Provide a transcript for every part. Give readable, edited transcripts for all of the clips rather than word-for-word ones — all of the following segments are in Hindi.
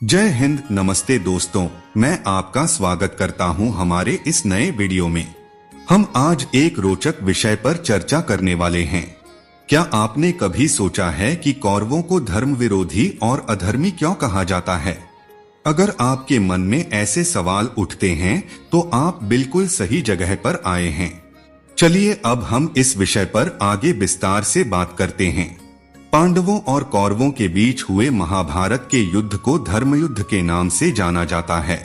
जय हिंद। नमस्ते दोस्तों, मैं आपका स्वागत करता हूं हमारे इस नए वीडियो में। हम आज एक रोचक विषय पर चर्चा करने वाले हैं। क्या आपने कभी सोचा है कि कौरवों को धर्म विरोधी और अधर्मी क्यों कहा जाता है? अगर आपके मन में ऐसे सवाल उठते हैं तो आप बिल्कुल सही जगह पर आए हैं। चलिए अब हम इस विषय पर आगे विस्तार से बात करते हैं। पांडवों और कौरवों के बीच हुए महाभारत के युद्ध को धर्मयुद्ध के नाम से जाना जाता है।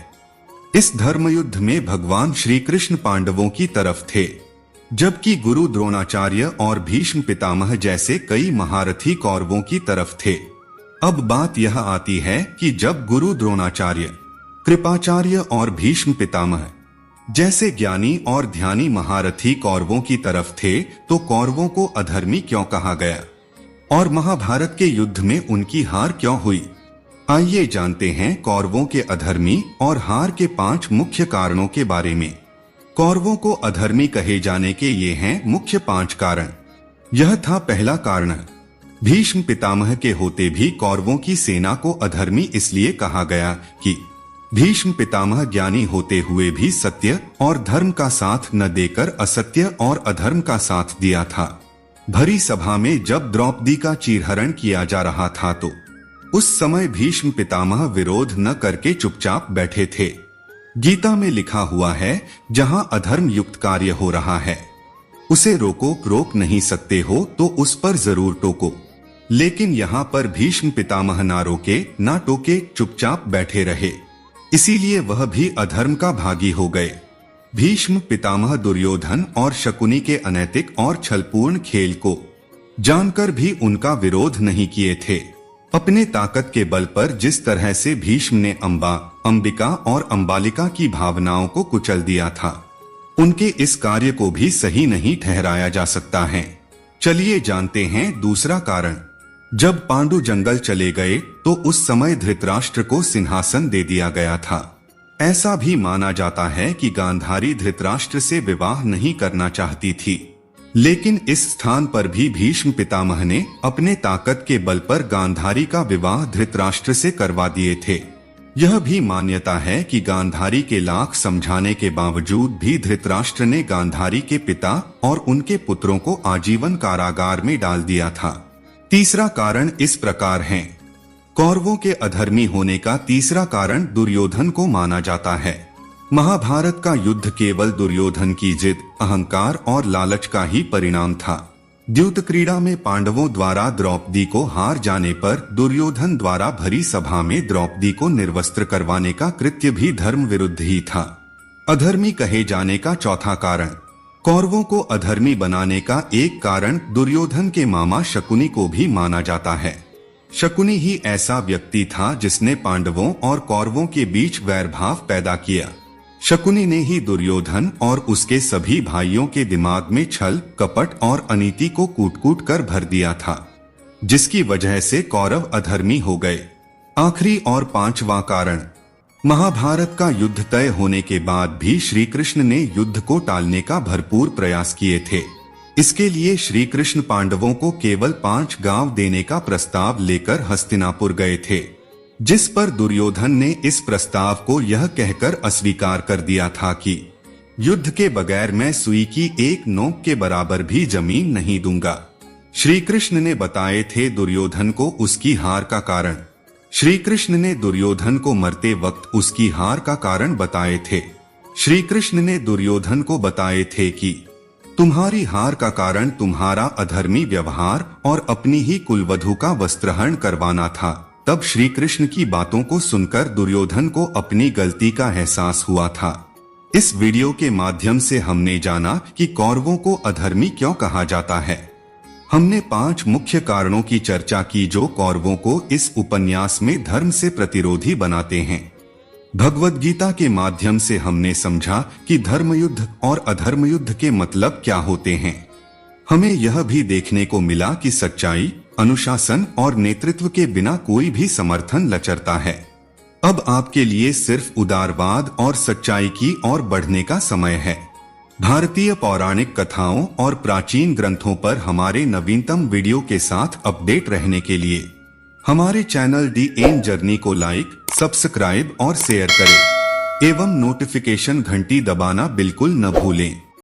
इस धर्मयुद्ध में भगवान श्री कृष्ण पांडवों की तरफ थे, जबकि गुरु द्रोणाचार्य और भीष्म पितामह जैसे कई महारथी कौरवों की तरफ थे। अब बात यह आती है कि जब गुरु द्रोणाचार्य, कृपाचार्य और भीष्म पितामह जैसे ज्ञानी और ध्यानी महारथी कौरवों की तरफ थे, तो कौरवों को अधर्मी क्यों कहा गया और महाभारत के युद्ध में उनकी हार क्यों हुई? आइए जानते हैं कौरवों के अधर्मी और हार के 5 मुख्य कारणों के बारे में। कौरवों को अधर्मी कहे जाने के ये हैं मुख्य 5 कारण। यह था पहला कारण, भीष्म पितामह के होते भी कौरवों की सेना को अधर्मी इसलिए कहा गया कि भीष्म पितामह ज्ञानी होते हुए भी सत्य और धर्म का साथ न देकर असत्य और अधर्म का साथ दिया था। भरी सभा में जब द्रौपदी का चीरहरण किया जा रहा था तो उस समय भीष्म पितामह विरोध न करके चुपचाप बैठे थे। गीता में लिखा हुआ है, जहां अधर्म युक्त कार्य हो रहा है उसे रोक नहीं सकते हो तो उस पर जरूर टोको। लेकिन यहाँ पर भीष्म पितामह ना रोके ना टोके, चुपचाप बैठे रहे, इसीलिए वह भी अधर्म का भागी हो गए। भीष्म पितामह दुर्योधन और शकुनी के अनैतिक और छलपूर्ण खेल को जानकर भी उनका विरोध नहीं किए थे। अपने ताकत के बल पर जिस तरह से भीष्म ने अंबा, अंबिका और अंबालिका की भावनाओं को कुचल दिया था, उनके इस कार्य को भी सही नहीं ठहराया जा सकता है। चलिए जानते हैं दूसरा कारण। जब पांडु जंगल चले गए तो उस समय धृतराष्ट्र को सिंहासन दे दिया गया था। ऐसा भी माना जाता है कि गांधारी धृतराष्ट्र से विवाह नहीं करना चाहती थी, लेकिन इस स्थान पर भी भीष्म पितामह ने अपने ताकत के बल पर गांधारी का विवाह धृतराष्ट्र से करवा दिए थे। यह भी मान्यता है कि गांधारी के लाख समझाने के बावजूद भी धृतराष्ट्र ने गांधारी के पिता और उनके पुत्रों को आजीवन कारागार में डाल दिया था। तीसरा कारण इस प्रकार है। कौरवों के अधर्मी होने का तीसरा कारण दुर्योधन को माना जाता है। महाभारत का युद्ध केवल दुर्योधन की जिद, अहंकार और लालच का ही परिणाम था। द्यूत क्रीड़ा में पांडवों द्वारा द्रौपदी को हार जाने पर दुर्योधन द्वारा भरी सभा में द्रौपदी को निर्वस्त्र करवाने का कृत्य भी धर्म विरुद्ध ही था। अधर्मी कहे जाने का चौथा कारण, कौरवों को अधर्मी बनाने का एक कारण दुर्योधन के मामा शकुनी को भी माना जाता है। शकुनी ही ऐसा व्यक्ति था जिसने पांडवों और कौरवों के बीच वैरभाव पैदा किया। शकुनी ने ही दुर्योधन और उसके सभी भाइयों के दिमाग में छल, कपट और अनीति को कूट-कूट कर भर दिया था, जिसकी वजह से कौरव अधर्मी हो गए। आखिरी और 5वां कारण, महाभारत का युद्ध तय होने के बाद भी श्री कृष्ण ने युद्ध को टालने का भरपूर प्रयास किए थे। इसके लिए श्री कृष्ण पांडवों को केवल 5 गांव देने का प्रस्ताव लेकर हस्तिनापुर गए थे, जिस पर दुर्योधन ने इस प्रस्ताव को यह कहकर अस्वीकार कर दिया था कि युद्ध के बगैर मैं सुई की एक नोक के बराबर भी जमीन नहीं दूंगा। श्री कृष्ण ने बताए थे दुर्योधन को उसकी हार का कारण। श्री कृष्ण ने दुर्योधन को मरते वक्त उसकी हार का कारण बताए थे। श्री कृष्ण ने दुर्योधन को बताए थे कि तुम्हारी हार का कारण तुम्हारा अधर्मी व्यवहार और अपनी ही कुलवधू का वस्त्रहरण करवाना था। तब श्री कृष्ण की बातों को सुनकर दुर्योधन को अपनी गलती का एहसास हुआ था। इस वीडियो के माध्यम से हमने जाना कि कौरवों को अधर्मी क्यों कहा जाता है। हमने 5 मुख्य कारणों की चर्चा की जो कौरवों को इस उपन्यास में धर्म से प्रतिरोधी बनाते हैं। भगवद गीता के माध्यम से हमने समझा कि धर्मयुद्ध और अधर्मयुद्ध के मतलब क्या होते हैं। हमें यह भी देखने को मिला कि सच्चाई, अनुशासन और नेतृत्व के बिना कोई भी समर्थन लचरता है। अब आपके लिए सिर्फ उदारवाद और सच्चाई की ओर बढ़ने का समय है। भारतीय पौराणिक कथाओं और प्राचीन ग्रंथों पर हमारे नवीनतम वीडियो के साथ अपडेट रहने के लिए हमारे चैनल डी एन जर्नी को लाइक, सब्सक्राइब और शेयर करें एवं नोटिफिकेशन घंटी दबाना बिल्कुल न भूलें।